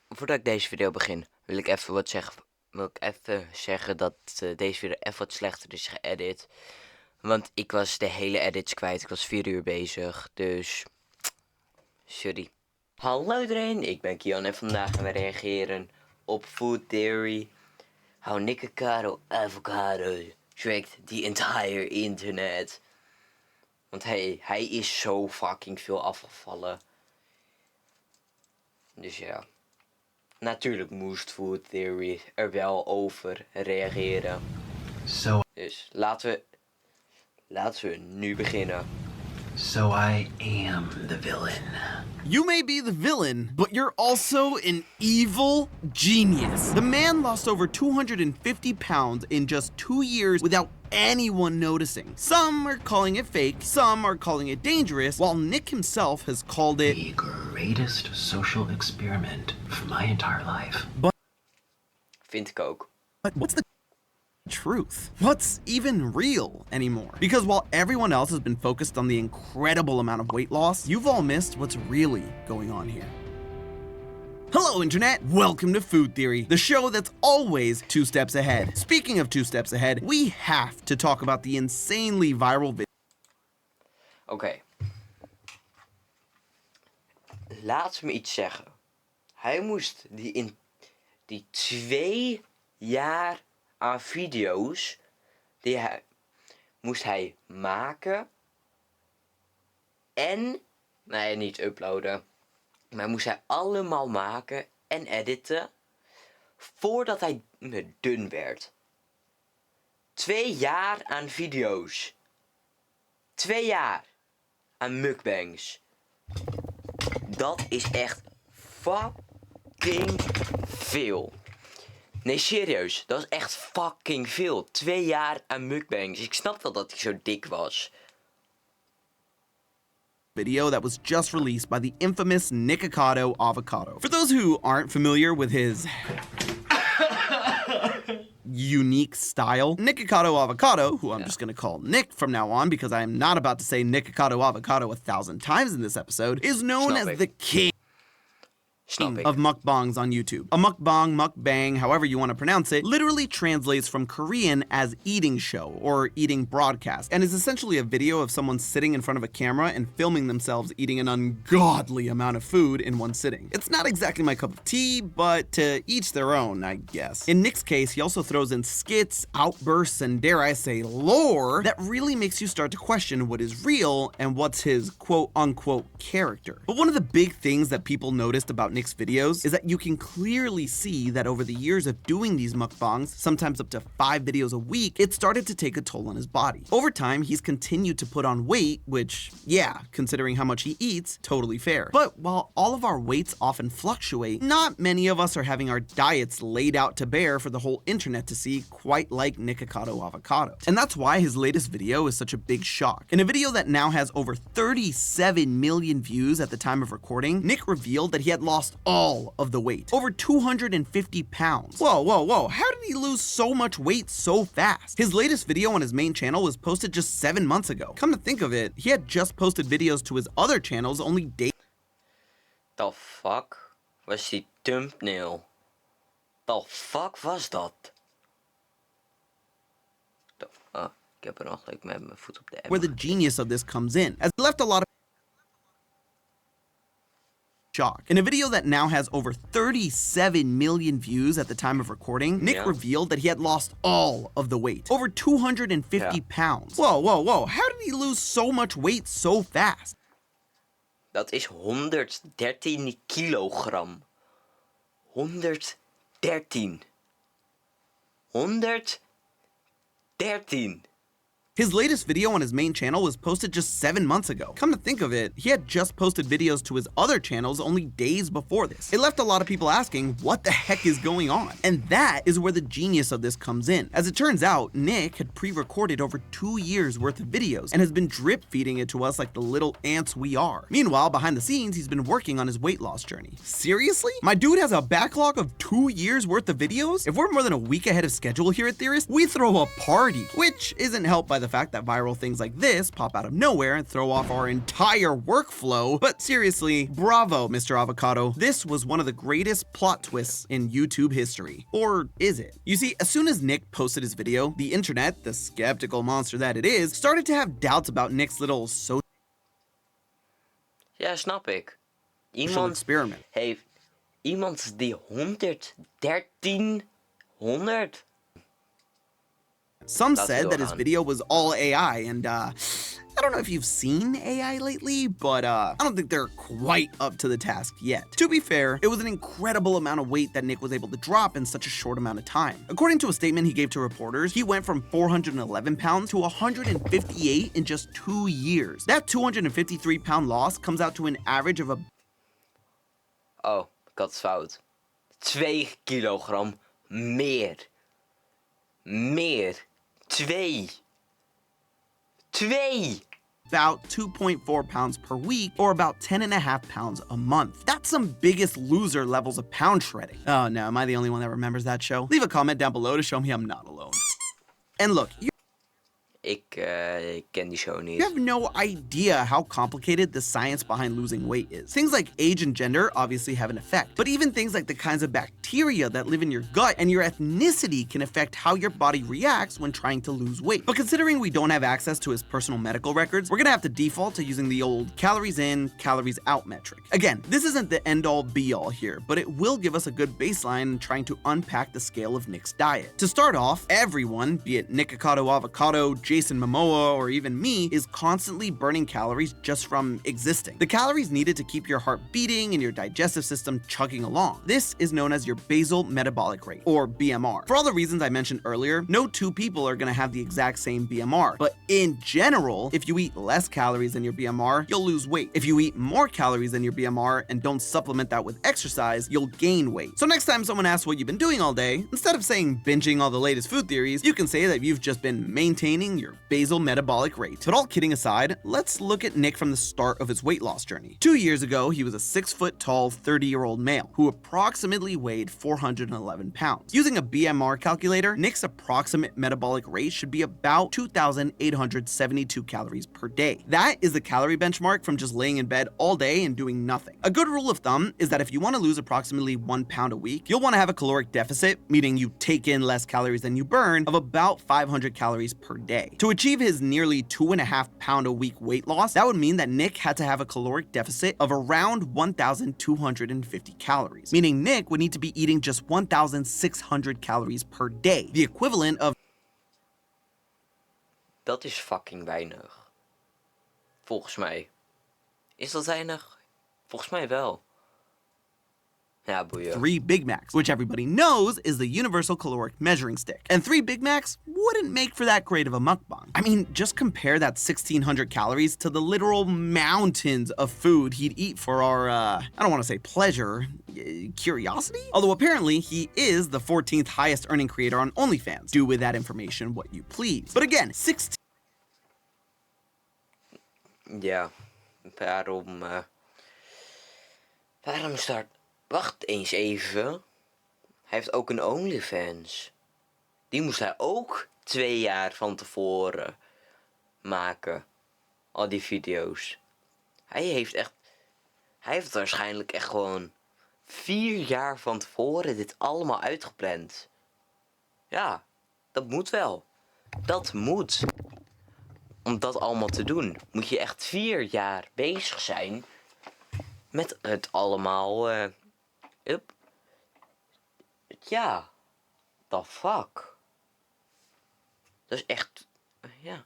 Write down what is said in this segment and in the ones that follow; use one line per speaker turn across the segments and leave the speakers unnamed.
Voordat ik deze video begin, wil ik even zeggen dat deze video even wat slechter is geëdit. Want ik was de hele edits kwijt. Ik was 4 uur bezig, dus sorry. Hallo iedereen, ik ben Kian en vandaag gaan we reageren op Food Theory. How Nikocado avocado tricked the entire internet. Want hij is zo fucking veel afgevallen. Dus ja. Natuurlijk moest Food Theory er wel over reageren. Dus laten we nu beginnen.
So I am the villain.
You may be the villain, but you're also an evil genius. The man lost over 250 pounds in just 2 years without anyone noticing. Some are calling it fake, some are calling it dangerous, while Nick himself has called it
The greatest social experiment of my entire life.
Vind ik ook.
But what's the truth? What's even real anymore? Because while everyone else has been focused on the incredible amount of weight loss, you've all missed what's really going on here. Hello internet, welcome to Food Theory, the show that's always 2 steps ahead. Speaking of 2 steps ahead, we have to talk about the insanely viral video.
Oké. Laat me iets zeggen. Hij moest die 2 jaar aan video's moest hij maken en, nee, niet uploaden, maar moest hij allemaal maken en editen voordat hij dun werd. 2 jaar aan video's. 2 jaar aan mukbangs. Dat is echt fucking veel. Nee, serieus. Dat is echt fucking veel. 2 jaar aan mukbangs. Ik snap wel dat hij zo dik was.
Video that was just released by the infamous Nikocado avocado. For those who aren't familiar with his unique style, Nikocado avocado, who I'm just gonna call Nick from now on because I am not about to say Nikocado avocado 1,000 times in this episode, is known as the king of mukbangs on YouTube. A mukbang, mukbang, however you want to pronounce it, literally translates from Korean as eating show or eating broadcast, and is essentially a video of someone sitting in front of a camera and filming themselves eating an ungodly amount of food in one sitting. It's not exactly my cup of tea, but to each their own, I guess. In Nick's case, he also throws in skits, outbursts, and dare I say lore that really makes you start to question what is real and what's his quote-unquote character. But one of the big things that people noticed about Nick's videos is that you can clearly see that over the years of doing these mukbangs, sometimes up to 5 videos a week, it started to take a toll on his body. Over time, he's continued to put on weight, which, yeah, considering how much he eats, totally fair. But while all of our weights often fluctuate, not many of us are having our diets laid out to bear for the whole internet to see, quite like Nikocado avocado. And that's why his latest video is such a big shock. In a video that now has over 37 million views at the time of recording, Nick revealed that he had lost all of the weight, over 250 pounds. Whoa, how did he lose so much weight so fast? His latest video on his main channel was posted just 7 months ago. Come to think of it, he had just posted videos to his other channels only days.
The fuck was die thumbnail? The fuck was dat? Ik heb er nog gelijk met mijn voet op de emmer.
Where the genius of this comes in, as it left a lot of shock. In a video that now has over 37 million views at the time of recording, Nick revealed that he had lost all of the weight, over 250 pounds. Whoa, how did he lose so much weight so fast?
Dat is 113 kilogram. 113. 113.
His latest video on his main channel was posted just 7 months ago. Come to think of it, he had just posted videos to his other channels only days before this. It left a lot of people asking, what the heck is going on? And that is where the genius of this comes in. As it turns out, Nick had pre-recorded over 2 years worth of videos and has been drip feeding it to us like the little ants we are. Meanwhile, behind the scenes, he's been working on his weight loss journey. Seriously? My dude has a backlog of 2 years worth of videos? If we're more than a week ahead of schedule here at Theorist, we throw a party, which isn't helped by the the fact that viral things like this pop out of nowhere and throw off our entire workflow. But seriously, bravo, Mr. Avocado. This was one of the greatest plot twists in YouTube history. Or is it? You see, as soon as Nick posted his video, the internet, the skeptical monster that it is, started to have doubts about Nick's little social
Ja, snap ik.
experiment.
Iemand die 100.
Some said that his video was all AI, and I don't know if you've seen AI lately, but I don't think they're quite up to the task yet. To be fair, it was an incredible amount of weight that Nick was able to drop in such a short amount of time. According to a statement he gave to reporters, he went from 411 pounds to 158 in just 2 years. That 253-pound loss comes out to an average of a...
Oh, ik had het fout. 2 kilogram meer. 2.
about 2.4 pounds per week, or about 10.5 pounds a month. That's some Biggest Loser levels of pound shredding. Oh no, am I the only one that remembers that show? Leave a comment down below to show me I'm not alone. And look,
Ik ken die show niet.
you have no idea how complicated the science behind losing weight is. Things like age and gender obviously have an effect, but even things like the kinds of bacteria that live in your gut and your ethnicity can affect how your body reacts when trying to lose weight. But considering we don't have access to his personal medical records, we're gonna have to default to using the old calories in, calories out metric. Again, this isn't the end-all be-all here, but it will give us a good baseline in trying to unpack the scale of Nick's diet. To start off, everyone, be it Nikocado Avocado, Jason Momoa, or even me, is constantly burning calories just from existing. The calories needed to keep your heart beating and your digestive system chugging along. This is known as your basal metabolic rate, or BMR. For all the reasons I mentioned earlier, no two people are gonna have the exact same BMR, but in general, if you eat less calories than your BMR, you'll lose weight. If you eat more calories than your BMR and don't supplement that with exercise, you'll gain weight. So next time someone asks what you've been doing all day, instead of saying binging all the latest food theories, you can say that you've just been maintaining your basal metabolic rate. But all kidding aside, let's look at Nick from the start of his weight loss journey. 2 years ago, he was a 6-foot tall, 30-year-old male who approximately weighed 411 pounds. Using a BMR calculator, Nick's approximate metabolic rate should be about 2,872 calories per day. That is the calorie benchmark from just laying in bed all day and doing nothing. A good rule of thumb is that if you want to lose approximately 1 pound a week, you'll want to have a caloric deficit, meaning you take in less calories than you burn, of about 500 calories per day. To achieve his nearly 2.5 pound a week weight loss, that would mean that Nick had to have a caloric deficit of around 1,250 calories, meaning Nick would need to be eating just 1,600 calories per day, the equivalent of...
Dat is fucking weinig. Volgens mij. Is dat weinig? Volgens mij wel. Ja, boeien.
3 Big Macs, which everybody knows is the universal caloric measuring stick. And 3 Big Macs wouldn't make for that great of a mukbang. I mean, just compare that 1,600 calories to the literal mountains of food he'd eat for our, I don't want to say pleasure, curiosity? Although apparently he is the 14th highest earning creator on OnlyFans. Do with that information what you please. But again, 16...
Ja, waarom start... Wacht eens even. Hij heeft ook een OnlyFans. Die moest hij ook 2 jaar van tevoren maken. Al die video's. Hij heeft waarschijnlijk echt gewoon 4 jaar van tevoren dit allemaal uitgepland. Ja, dat moet wel. Dat moet. Om dat allemaal te doen, moet je echt 4 jaar bezig zijn met het allemaal... Ja, the fuck. Dat is echt... Ja.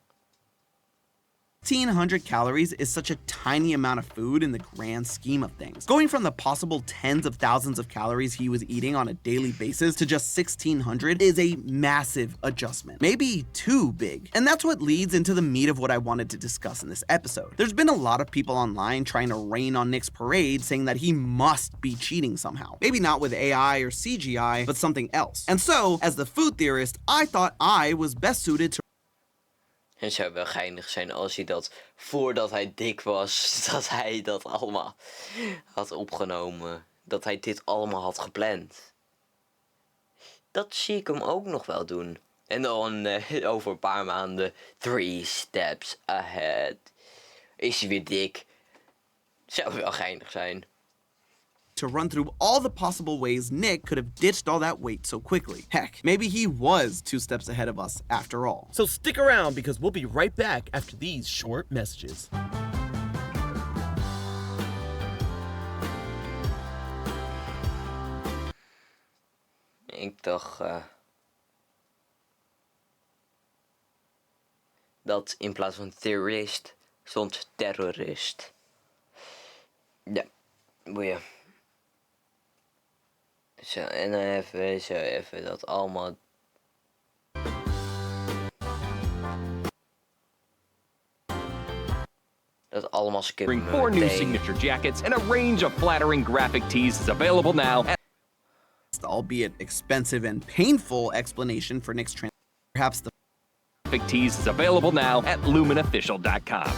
1,600 calories is such a tiny amount of food in the grand scheme of things. Going from the possible tens of thousands of calories he was eating on a daily basis to just 1,600 is a massive adjustment. Maybe too big. And that's what leads into the meat of what I wanted to discuss in this episode. There's been a lot of people online trying to rain on Nick's parade, saying that he must be cheating somehow. Maybe not with AI or CGI, but something else. And so, as the food theorist, I thought I was best suited to...
Het zou wel geinig zijn als hij dat, voordat hij dik was, dat hij dat allemaal had opgenomen. Dat hij dit allemaal had gepland. Dat zie ik hem ook nog wel doen. En dan over een paar maanden 3 steps ahead. Is hij weer dik. Zou wel geinig zijn.
To run through all the possible ways Nick could have ditched all that weight so quickly. Heck, maybe he was 2 steps ahead of us after all.
So stick around because we'll be right back after these short messages.
Ik dacht dat in plaats van terrorist stond terrorist. Ja, boeien. Zo, en dan even dat allemaal. Dat allemaal skippen.
Bring 4 new signature jackets and a range of flattering graphic tees is available now.
Albeit expensive and painful explanation for Nick's perhaps the
graphic tees is available now at lumenofficial.com.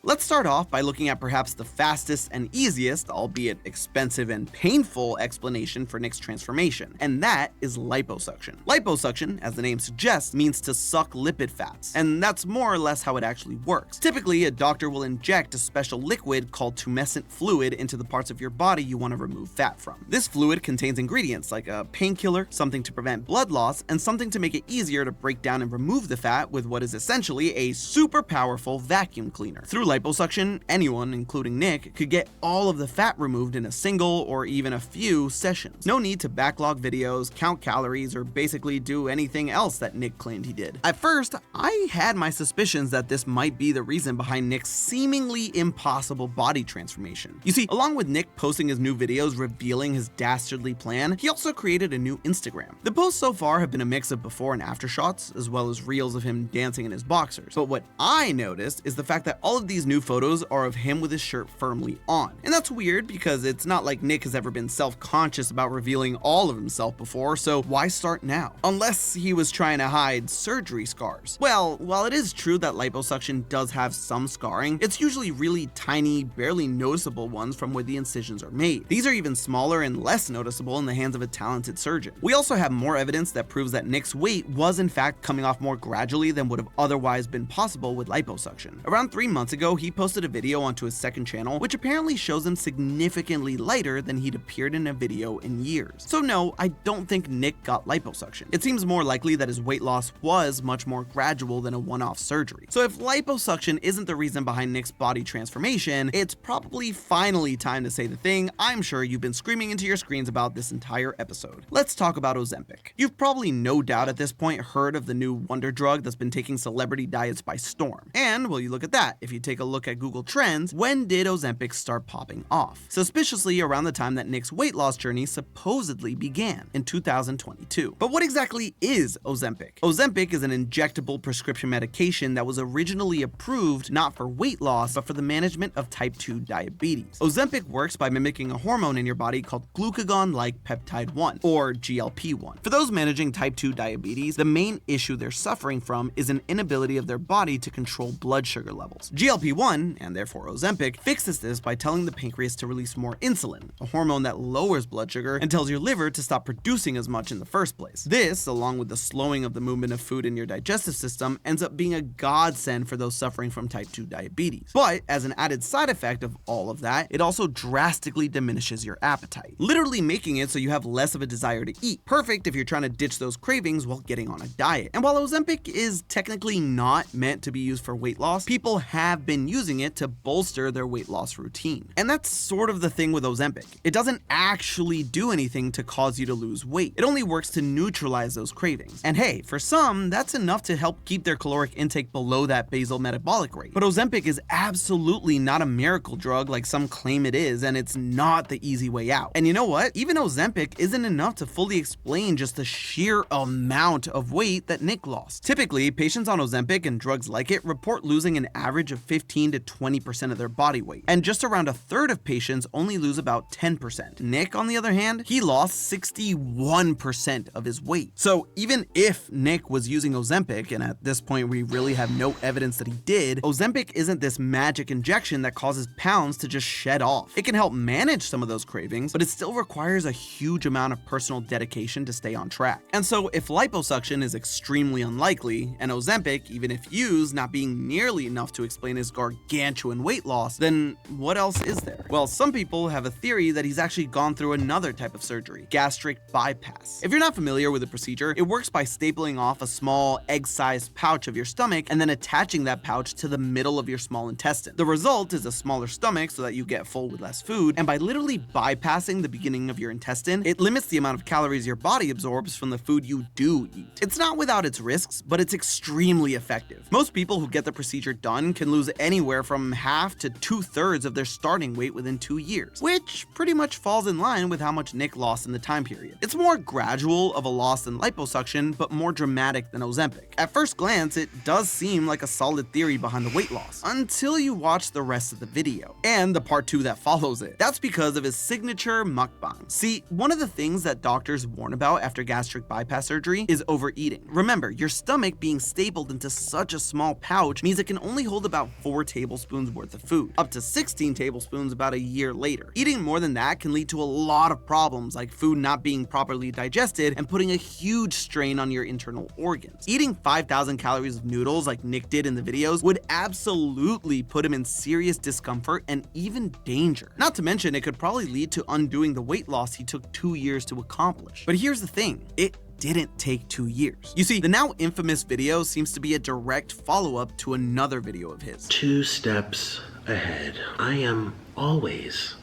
Let's start off by looking at perhaps the fastest and easiest, albeit expensive and painful explanation for Nick's transformation, and that is liposuction. Liposuction, as the name suggests, means to suck lipid fats, and that's more or less how it actually works. Typically, a doctor will inject a special liquid called tumescent fluid into the parts of your body you want to remove fat from. This fluid contains ingredients like a painkiller, something to prevent blood loss, and something to make it easier to break down and remove the fat with what is essentially a super powerful vacuum cleaner. Through liposuction, anyone, including Nick, could get all of the fat removed in a single or even a few sessions. No need to backlog videos, count calories, or basically do anything else that Nick claimed he did. At first, I had my suspicions that this might be the reason behind Nick's seemingly impossible body transformation. You see, along with Nick posting his new videos revealing his dastardly plan, he also created a new Instagram. The posts so far have been a mix of before and after shots, as well as reels of him dancing in his boxers. But what I noticed is the fact that all of these new photos are of him with his shirt firmly on. And that's weird because it's not like Nick has ever been self-conscious about revealing all of himself before, so why start now? Unless he was trying to hide surgery scars. Well, while it is true that liposuction does have some scarring, it's usually really tiny, barely noticeable ones from where the incisions are made. These are even smaller and less noticeable in the hands of a talented surgeon. We also have more evidence that proves that Nick's weight was in fact coming off more gradually than would have otherwise been possible with liposuction. Around 3 months ago, he posted a video onto his second channel, which apparently shows him significantly lighter than he'd appeared in a video in years. So no, I don't think Nick got liposuction. It seems more likely that his weight loss was much more gradual than a one-off surgery. So if liposuction isn't the reason behind Nick's body transformation, it's probably finally time to say the thing I'm sure you've been screaming into your screens about this entire episode. Let's talk about Ozempic. You've probably no doubt at this point heard of the new wonder drug that's been taking celebrity diets by storm. And, well, you look at that, if you take a look at Google Trends, when did Ozempic start popping off? Suspiciously around the time that Nick's weight loss journey supposedly began, in 2022. But what exactly is Ozempic? Ozempic is an injectable prescription medication that was originally approved not for weight loss, but for the management of type 2 diabetes. Ozempic works by mimicking a hormone in your body called glucagon-like peptide 1, or GLP-1. For those managing type 2 diabetes, the main issue they're suffering from is an inability of their body to control blood sugar levels. GLP-1, and therefore Ozempic, fixes this by telling the pancreas to release more insulin, a hormone that lowers blood sugar and tells your liver to stop producing as much in the first place. This, along with the slowing of the movement of food in your digestive system, ends up being a godsend for those suffering from type 2 diabetes. But as an added side effect of all of that, it also drastically diminishes your appetite, literally making it so you have less of a desire to eat. Perfect if you're trying to ditch those cravings while getting on a diet. And while Ozempic is technically not meant to be used for weight loss, people have been using it to bolster their weight loss routine. And that's sort of the thing with Ozempic. It doesn't actually do anything to cause you to lose weight. It only works to neutralize those cravings. And hey, for some, that's enough to help keep their caloric intake below that basal metabolic rate. But Ozempic is absolutely not a miracle drug like some claim it is, and it's not the easy way out. And you know what? Even Ozempic isn't enough to fully explain just the sheer amount of weight that Nick lost. Typically, patients on Ozempic and drugs like it report losing an average of 15 to 20% of their body weight, and just around a third of patients only lose about 10%. Nick, on the other hand, he lost 61% of his weight. So even if Nick was using Ozempic, and at this point we really have no evidence that he did, Ozempic isn't this magic injection that causes pounds to just shed off. It can help manage some of those cravings, but it still requires a huge amount of personal dedication to stay on track. And so if liposuction is extremely unlikely, and Ozempic, even if used, not being nearly enough to explain his gargantuan weight loss, then what else is there? Well, some people have a theory that he's actually gone through another type of surgery, gastric bypass. If you're not familiar with the procedure, it works by stapling off a small egg-sized pouch of your stomach and then attaching that pouch to the middle of your small intestine. The result is a smaller stomach so that you get full with less food, and by literally bypassing the beginning of your intestine, it limits the amount of calories your body absorbs from the food you do eat. It's not without its risks, but it's extremely effective. Most people who get the procedure done can lose anywhere from half to 2/3 of their starting weight within 2 years, which pretty much falls in line with how much Nick lost in the time period. It's more gradual of a loss than liposuction, but more dramatic than Ozempic. At first glance, it does seem like a solid theory behind the weight loss, until you watch the rest of the video, and the part 2 that follows it. That's because of his signature mukbang. See, one of the things that doctors warn about after gastric bypass surgery is overeating. Remember, your stomach being stapled into such a small pouch means it can only hold about 4 tablespoons worth of food, up to 16 tablespoons about a year later. Eating more than that can lead to a lot of problems, like food not being properly digested and putting a huge strain on your internal organs. Eating 5,000 calories of noodles like Nick did in the videos would absolutely put him in serious discomfort and even danger. Not to mention, it could probably lead to undoing the weight loss he took 2 years to accomplish. But here's the thing, it didn't take 2 years. You see, the now infamous video seems to be a direct follow-up to another video of his.
2 steps ahead. I am always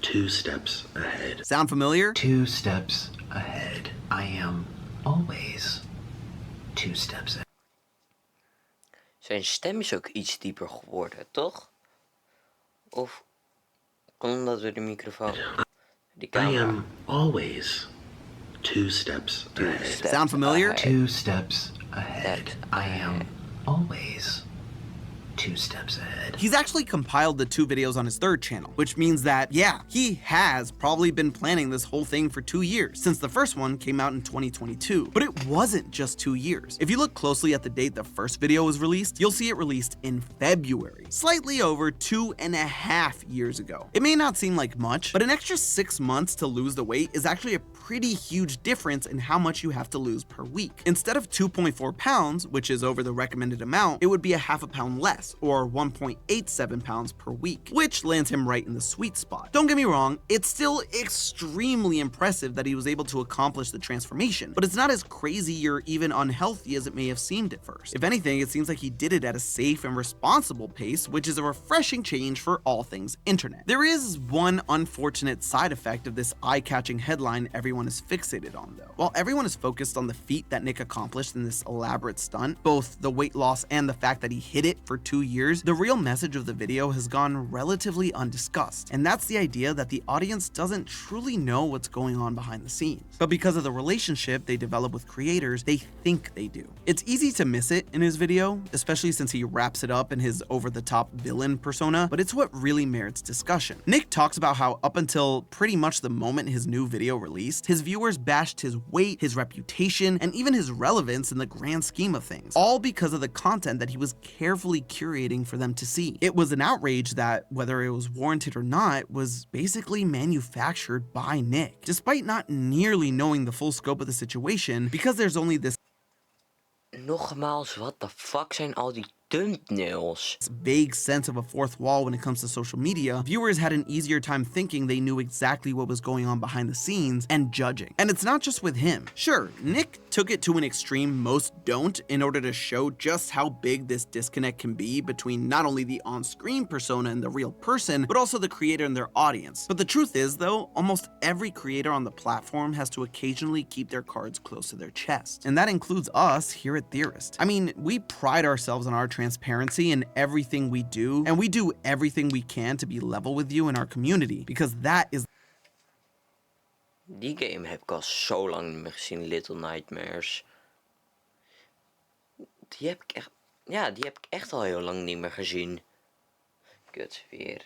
2 steps ahead.
Sound familiar?
2 steps ahead. I am always 2 steps ahead.
Zijn stem is ook iets dieper geworden, toch? Of omdat we de microfoon, die
I
camera.
am always 2 steps ahead.
Sound familiar?
2 steps ahead. I am always 2 steps ahead.
He's actually compiled the 2 videos on his 3rd channel, which means that, yeah, he has probably been planning this whole thing for 2 years, since the first one came out in 2022. But it wasn't just 2 years. If you look closely at the date the first video was released, you'll see it released in February, slightly over 2.5 years ago. It may not seem like much, but an extra 6 months to lose the weight is actually a pretty huge difference in how much you have to lose per week. Instead of 2.4 pounds, which is over the recommended amount, it would be a half a pound less, or 1.87 pounds per week, which lands him right in the sweet spot. Don't get me wrong, it's still extremely impressive that he was able to accomplish the transformation, but it's not as crazy or even unhealthy as it may have seemed at first. If anything, it seems like he did it at a safe and responsible pace, which is a refreshing change for all things internet. There is one unfortunate side effect of this eye-catching headline everyone is fixated on, though. While everyone is focused on the feat that Nick accomplished in this elaborate stunt, both the weight loss and the fact that he hit it for 2 years, the real message of the video has gone relatively undiscussed, and that's the idea that the audience doesn't truly know what's going on behind the scenes. But because of the relationship they develop with creators, they think they do. It's easy to miss it in his video, especially since he wraps it up in his over-the-top villain persona, but it's what really merits discussion. Nick talks about how up until pretty much the moment his new video released, his viewers bashed his weight, his reputation, and even his relevance in the grand scheme of things, all because of the content that he was carefully curating for them to see. It was an outrage that, whether it was warranted or not, was basically manufactured by Nick, despite not nearly knowing the full scope of the situation, because there's only this
Nogmaals, what the fuck zijn al die thumbnails?
vague sense of a fourth wall when it comes to social media. Viewers had an easier time thinking they knew exactly what was going on behind the scenes and judging. And it's not just with him. Sure, Nick took it to an extreme most don't in order to show just how big this disconnect can be between not only the on-screen persona and the real person, but also the creator and their audience. But the truth is, though, almost every creator on the platform has to occasionally keep their cards close to their chest. And that includes us here at Theorist. I mean, we pride ourselves on our transparency in everything we do, and we do everything we can to be level with you in our community, because that is.
Die game heb ik al zo lang niet meer gezien, Little Nightmares. Die heb ik echt al heel lang niet meer gezien. Kut weer.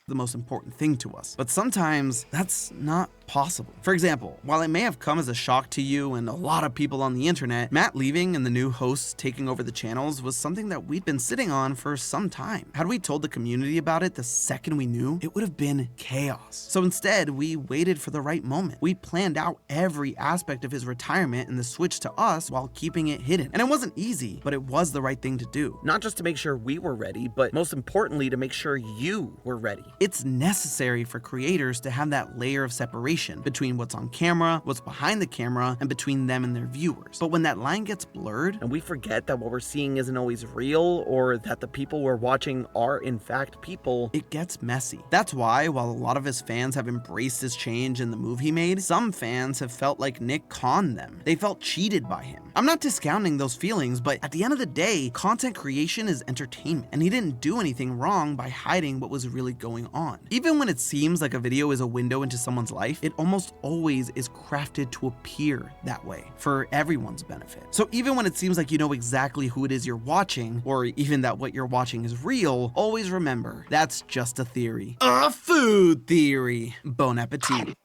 The most important thing to us. But sometimes that's not possible. For example, while it may have come as a shock to you and a lot of people on the internet, Matt leaving and the new hosts taking over the channels was something that we'd been sitting on for some time. Had we told the community about it the second we knew, it would have been chaos. So instead, we waited for the right moment. We planned out every aspect of his retirement and the switch to us while keeping it hidden. And it wasn't easy, but it was the right thing to do.
Not just to make sure we were ready, but most importantly, to make sure you were ready.
It's necessary for creators to have that layer of separation between what's on camera, what's behind the camera, and between them and their viewers. But when that line gets blurred,
and we forget that what we're seeing isn't always real, or that the people we're watching are in fact people,
it gets messy. That's why, while a lot of his fans have embraced his change in the move he made, some fans have felt like Nick conned them. They felt cheated by him. I'm not discounting those feelings, but at the end of the day, content creation is entertainment, and he didn't do anything wrong by hiding what was really going on. Even when it seems like a video is a window into someone's life, it almost always is crafted to appear that way for everyone's benefit. So even when it seems like you know exactly who it is you're watching, or even that what you're watching is real, always remember, that's just a theory. A food theory. Bon appetit.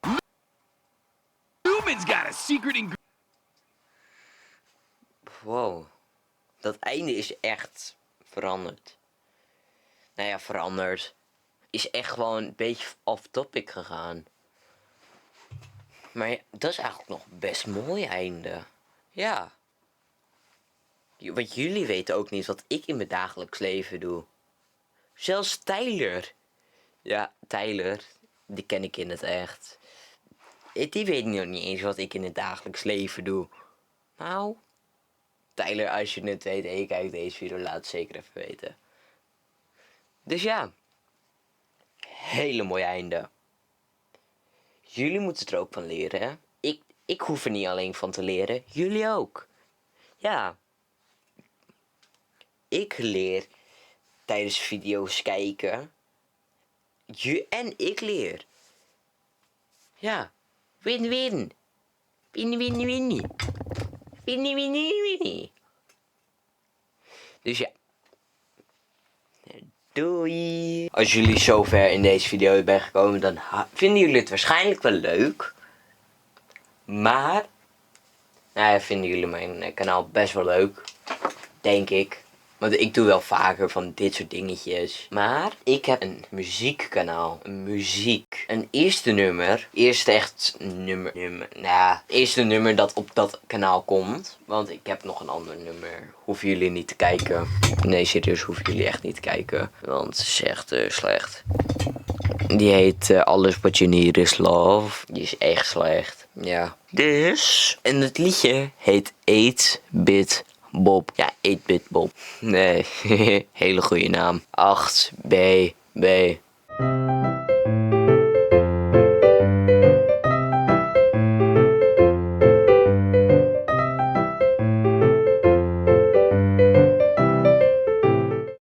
Newman's got a secret ingredient.
Wow, dat einde is echt veranderd. Nou ja, veranderd. Is echt gewoon een beetje off-topic gegaan. Maar ja, dat is eigenlijk nog best een mooi einde. Ja. Want jullie weten ook niet wat ik in mijn dagelijks leven doe. Zelfs Tyler. Ja, Tyler. Die ken ik in het echt. Die weet nog niet eens wat ik in het dagelijks leven doe. Nou, Tyler, als je het weet en je kijkt deze video, laat het zeker even weten. Dus ja. Hele mooi einde. Jullie moeten er ook van leren, hè? Ik hoef er niet alleen van te leren. Jullie ook. Ja. Ik leer tijdens video's kijken. En ik leer. Ja. Win-win. Win-win-win. Win-win-win. Dus ja. Doei! Als jullie zover in deze video zijn gekomen, dan vinden jullie het waarschijnlijk wel leuk. Maar, nou ja, vinden jullie mijn kanaal best wel leuk. Denk ik. Want ik doe wel vaker van dit soort dingetjes. Maar ik heb een muziekkanaal. Een eerste nummer. Het eerste nummer dat op dat kanaal komt. Want ik heb nog een ander nummer. Hoeven jullie niet te kijken. Nee, serieus, hoeven jullie echt niet te kijken. Want het is echt slecht. Die heet Alles What You Need Is Love. Die is echt slecht. Ja. Dus. En het liedje heet 8-Bit Bob. Ja, 8-Bit Bob. Nee, hele goede naam. 8BB.